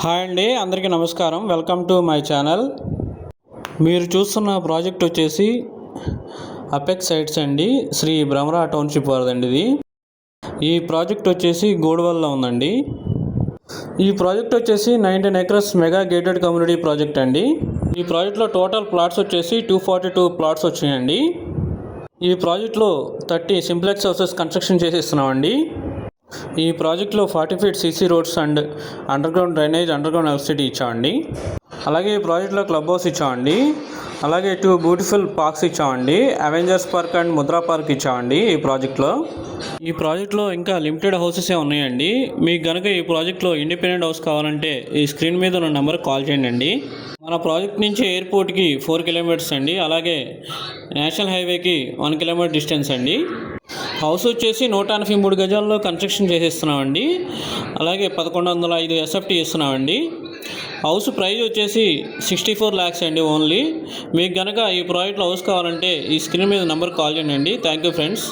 Hi అండి, అందరికీ నమస్కారం. Welcome to my channel. మీరు చూస్తున్న ప్రాజెక్ట్ వచ్చేసి అపెక్స్ సైట్స్ అండి, శ్రీ భ్రమరా టౌన్షిప్ వారిదండి. ఈ ప్రాజెక్ట్ వచ్చేసి గోడవల్లో ఉందండి. ఈ ప్రాజెక్ట్ వచ్చేసి 19 acres mega gated community project అండి. ఈ ప్రాజెక్ట్లో టోటల్ ప్లాట్స్ వచ్చేసి 242 ప్లాట్స్ వచ్చాయండి. ఈ ప్రాజెక్ట్లో 30 సింప్లెక్స్ హౌసెస్ కన్స్ట్రక్షన్ చేసిస్తున్నామండి. ఈ ప్రాజెక్ట్లో 40 feet CC roads and underground drainage, underground electricity ఇచ్చామండి. అలాగే ఈ ప్రాజెక్ట్లో క్లబ్ హౌస్ ఇచ్చామండి. అలాగే 2 బ్యూటిఫుల్ పార్క్స్ ఇచ్చామండి. Avengers park and Mudra park ఇచ్చామండి ఈ ప్రాజెక్ట్లో ఇంకా లిమిటెడ్ హౌసెసే ఉన్నాయండి. మీకు కనుక ఈ ప్రాజెక్ట్లో ఇండిపెండెంట్ హౌస్ కావాలంటే ఈ స్క్రీన్ మీద ఉన్న నెంబర్కి కాల్ చేయండి. మన ప్రాజెక్ట్ నుంచి ఎయిర్పోర్ట్కి 4 kilometers అండి. అలాగే నేషనల్ హైవేకి 1 kilometer డిస్టెన్స్ అండి. హౌస్ వచ్చేసి 183 గజాల్లో కన్స్ట్రక్షన్ చేసేస్తున్నామండి. అలాగే 1105 SFT ఇస్తున్నామండి. హౌస్ ప్రైస్ వచ్చేసి 64 lakhs అండి ఓన్లీ. మీకు కనుక ఈ ప్రాజెక్ట్లో హౌస్ కావాలంటే ఈ స్క్రీన్ మీద నెంబర్కి కాల్ చేయండి. Thank you friends.